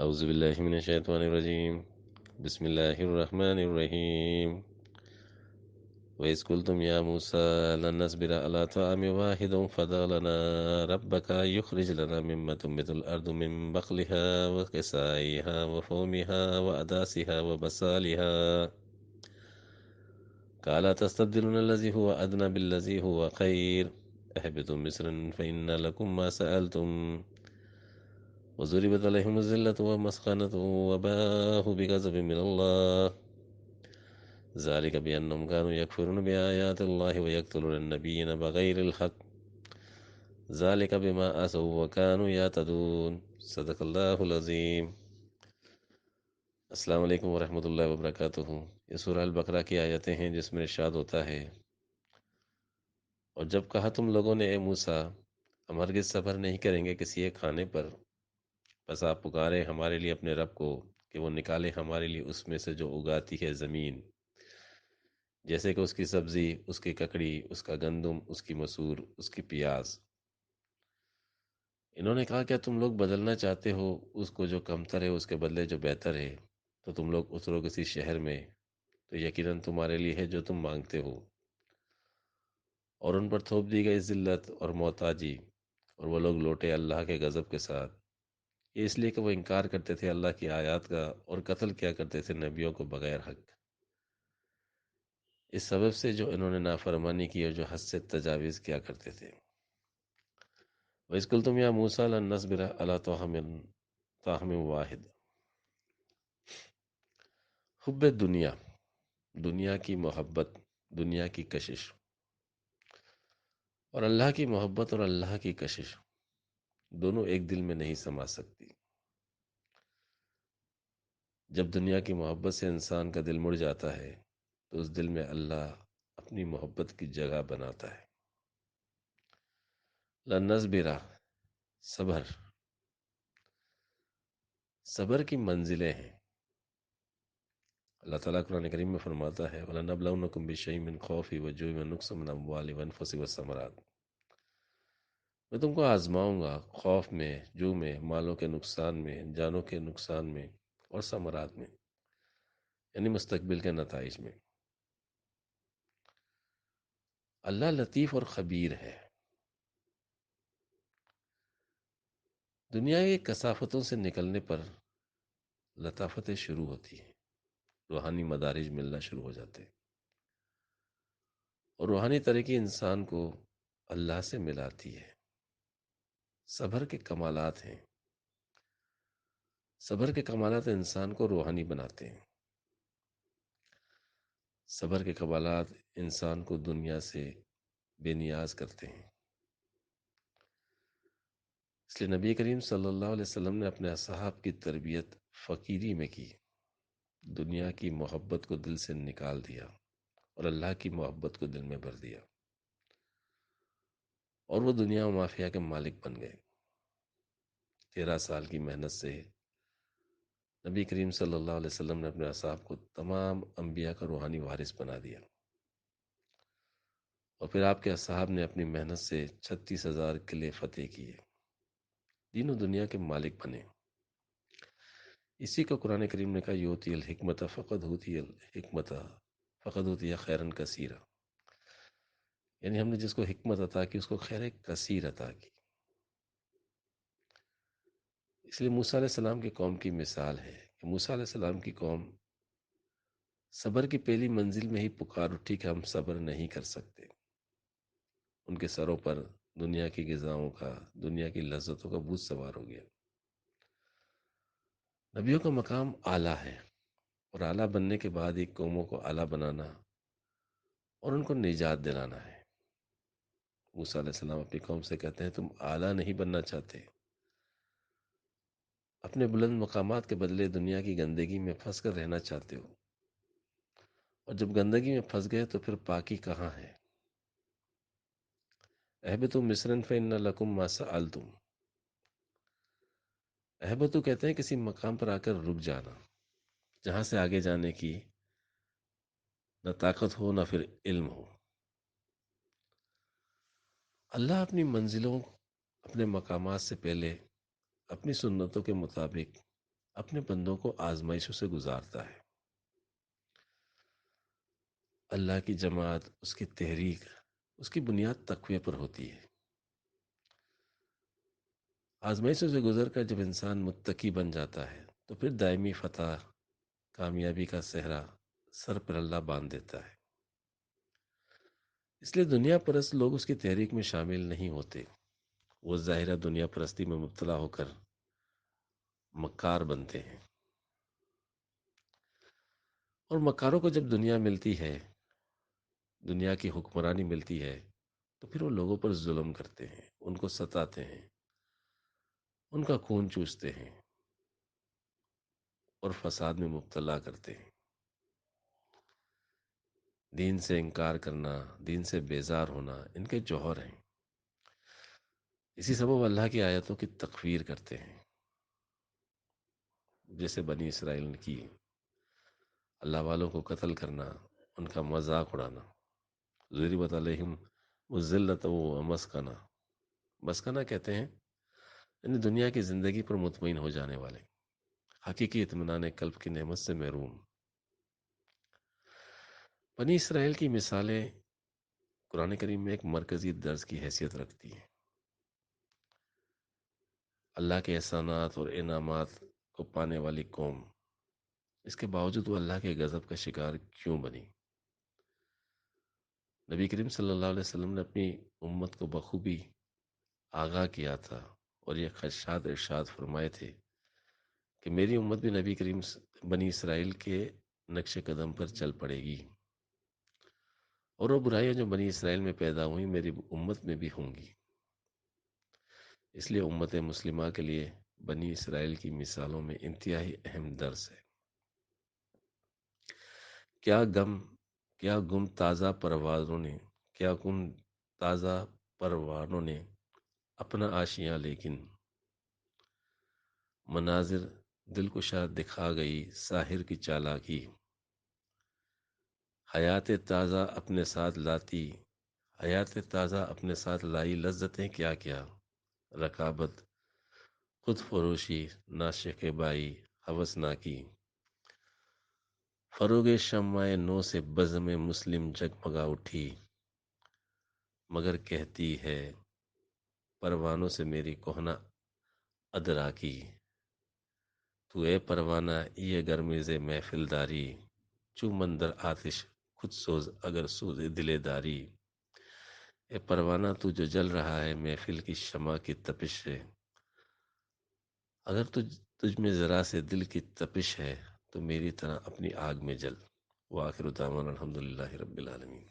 اعوذ باللہ من الشیطان الرجیم بسم اللہ الرحمن الرحیم وَإِذْ قُلْتُمْ يَا مُوسَىٰ لَن نَّصْبِرَ عَلَىٰ طَعَامٍ وَاحِدٍ فَادْعُ لَنَا رَبَّكَ يُخْرِجْ لَنَا مِمَّا تُنبِتُ الْأَرْضُ مِن بَقْلِهَا وَقِثَائِهَا وَفُومِهَا وَعَدَاسِهَا وَبَصَالِهَا قَالَ أَتَسْتَبْدِلُونَ الَّذِي هُوَ أَدْنَىٰ بِالَّذِي هُوَ خَيْرٌ اهْبِطُوا مِصْرًا فَإِنَّ لَكُم مَّا سَأَلْتُمْ وضربت عليهم الذلة والمسكنة وباءوا بغضب من الله ذلك بأنهم كانوا يكفرون بآيات الله ويقتلون النبيين بغير الحق ذلك بما عصوا وكانوا يعتدون صدق اللہ العظیم۔ السلام علیکم ورحمۃ اللہ وبرکاتہ۔ یہ سورہ البقرہ کی آیتیں ہیں جس میں ارشاد ہوتا ہے، اور جب کہا تم لوگوں نے اے موسیٰ ہم ہرگز صبر نہیں کریں گے کسی ایک کھانے پر، بس آپ پکاریں ہمارے لیے اپنے رب کو کہ وہ نکالے ہمارے لیے اس میں سے جو اگاتی ہے زمین، جیسے کہ اس کی سبزی، اس کی ککڑی، اس کا گندم، اس کی مسور، اس کی پیاز۔ انہوں نے کہا کیا تم لوگ بدلنا چاہتے ہو اس کو جو کمتر ہے اس کے بدلے جو بہتر ہے؟ تو تم لوگ اترو کسی شہر میں، تو یقیناً تمہارے لیے ہے جو تم مانگتے ہو۔ اور ان پر تھوپ دی گئی ذلت اور محتاجی، اور وہ لوگ لوٹے اللہ کے غضب کے ساتھ، یہ اس لیے کہ وہ انکار کرتے تھے اللہ کی آیات کا اور قتل کیا کرتے تھے نبیوں کو بغیر حق۔ اس سبب سے جو انہوں نے نافرمانی کی اور جو حد سے تجاوز کیا کرتے تھے۔ وَإِذْ قُلْتُمْ يَا مُوسَىٰ لَن نَّصْبِرَ عَلَىٰ طَعَامٍ وَاحِدٍ۔ حب دنیا، دنیا کی محبت، دنیا کی کشش، اور اللہ کی محبت اور اللہ کی کشش دونوں ایک دل میں نہیں سما سکتی۔ جب دنیا کی محبت سے انسان کا دل مڑ جاتا ہے تو اس دل میں اللہ اپنی محبت کی جگہ بناتا ہے۔ لن نصبر، صبر، صبر کی منزلیں ہیں۔ اللہ تعالیٰ قرآن کریم میں فرماتا ہے وَلَنَبْلَوْنَكُمْ بِشَيْءٍ مِّنَ الْخَوْفِ وَالْجُوعِ وَنَقْصٍ مِّنَ الْأَمْوَالِ وَالْأَنفُسِ وَالثَّمَرَاتِ۔ میں تم کو آزماؤں گا خوف میں، جو میں، مالوں کے نقصان میں، جانوں کے نقصان میں، اور ثمرات میں، یعنی مستقبل کے نتائج میں۔ اللہ لطیف اور خبیر ہے۔ دنیا کی کثافتوں سے نکلنے پر لطافتیں شروع ہوتی ہیں، روحانی مدارج ملنا شروع ہو جاتے ہیں، اور روحانی ترقی انسان کو اللہ سے ملاتی ہے۔ صبر کے کمالات ہیں، صبر کے کمالات انسان کو روحانی بناتے ہیں۔ صبر کے کمالات انسان کو دنیا سے بے نیاز کرتے ہیں۔ اس لیے نبی کریم صلی اللہ علیہ وسلم نے اپنے اصحاب کی تربیت فقیری میں کی، دنیا کی محبت کو دل سے نکال دیا اور اللہ کی محبت کو دل میں بھر دیا، اور وہ دنیا و مافیہ کے مالک بن گئے۔ 13 سال کی محنت سے نبی کریم صلی اللہ علیہ وسلم نے اپنے اصحاب کو تمام انبیاء کا روحانی وارث بنا دیا، اور پھر آپ کے اصحاب نے اپنی محنت سے 36,000 قلعے فتح کیے، دین و دنیا کے مالک بنے۔ اسی کو قرآن کریم نے کہا یوتی الحکمت فقد ہوتی الحکمت فقد ہوتی خیرن کثیرہ، یعنی ہم نے جس کو حکمت عطا کی اس کو خیر کثیر عطا کی۔ اس لیے موسیٰ علیہ السلام کی قوم کی مثال ہے کہ موسیٰ علیہ السلام کی قوم صبر کی پہلی منزل میں ہی پکار اٹھی کہ ہم صبر نہیں کر سکتے۔ ان کے سروں پر دنیا کی غذاؤں کا، دنیا کی لذتوں کا بوجھ سوار ہو گیا۔ نبیوں کا مقام اعلیٰ ہے، اور اعلیٰ بننے کے بعد ایک قوموں کو اعلیٰ بنانا اور ان کو نجات دلانا ہے۔ موسیٰ علیہ السلام اپنی قوم سے کہتے ہیں تم اعلیٰ نہیں بننا چاہتے، اپنے بلند مقامات کے بدلے دنیا کی گندگی میں پھنس کر رہنا چاہتے ہو، اور جب گندگی میں پھنس گئے تو پھر پاکی کہاں ہے؟ اہبتوا مصرا فإن لکم ما سألتم۔ اہبتوا کہتے ہیں کسی مقام پر آ کر رک جانا، جہاں سے آگے جانے کی نہ طاقت ہو نہ پھر علم ہو۔ اللہ اپنی منزلوں، اپنے مقامات سے پہلے اپنی سنتوں کے مطابق اپنے بندوں کو آزمائشوں سے گزارتا ہے۔ اللہ کی جماعت، اس کی تحریک، اس کی بنیاد تقوی پر ہوتی ہے۔ آزمائشوں سے گزر کر جب انسان متقی بن جاتا ہے تو پھر دائمی فتح، کامیابی کا صحرا سر پر اللہ باندھ دیتا ہے۔ اس لیے دنیا پرست لوگ اس کی تحریک میں شامل نہیں ہوتے، وہ ظاہرہ دنیا پرستی میں مبتلا ہو کر مکار بنتے ہیں، اور مکاروں کو جب دنیا ملتی ہے، دنیا کی حکمرانی ملتی ہے، تو پھر وہ لوگوں پر ظلم کرتے ہیں، ان کو ستاتے ہیں، ان کا خون چوستے ہیں اور فساد میں مبتلا کرتے ہیں۔ دین سے انکار کرنا، دین سے بیزار ہونا ان کے جوہر ہیں۔ اسی سبب اللہ کی آیتوں کی تکفیر کرتے ہیں، جیسے بنی اسرائیل نے کی، اللہ والوں کو قتل کرنا، ان کا مذاق اڑانا۔ ضربت علیہم الذلۃ ومسکنہ، مسکنہ کہتے ہیں یعنی دنیا کی زندگی پر مطمئن ہو جانے والے، حقیقی اطمینان قلب کی نعمت سے محروم۔ بنی اسرائیل کی مثالیں قرآن کریم میں ایک مرکزی درس کی حیثیت رکھتی ہیں۔ اللہ کے احسانات اور انعامات کو پانے والی قوم، اس کے باوجود وہ اللہ کے غضب کا شکار کیوں بنی؟ نبی کریم صلی اللہ علیہ وسلم نے اپنی امت کو بخوبی آگاہ کیا تھا، اور یہ خدشات ارشاد فرمائے تھے کہ میری امت بھی نبی کریم بنی اسرائیل کے نقش قدم پر چل پڑے گی، اور وہ برائیاں جو بنی اسرائیل میں پیدا ہوئیں میری امت میں بھی ہوں گی۔ اس لیے امت مسلمہ کے لیے بنی اسرائیل کی مثالوں میں انتہائی اہم درس ہے۔ کیا غم، کیا گم تازہ پروازوں نے، کیا گم تازہ پروانوں نے اپنا آشیاں، لیکن مناظر دلکشا دکھا گئی ساحر کی چالاکی۔ حیات تازہ اپنے ساتھ لاتی، حیات تازہ اپنے ساتھ لائی لذتیں کیا کیا، رکابت، خود فروشی، ناشق بائی، ہوس ناکی۔ فروغ شمع نو سے بزم مسلم جگمگا اٹھی، مگر کہتی ہے پروانوں سے میری کہنا ادراکی۔ تو اے پروانہ یہ گرمیز محفل داری، چو مندر آتش خود سوز اگر سوز دل داری۔ اے پروانہ تو جو جل رہا ہے محفل کی شمع کی تپش سے، اگر تجھ میں ذرا سے دل کی تپش ہے تو میری طرح اپنی آگ میں جل۔ وآخر دعوانا الحمدللہ رب العالمین۔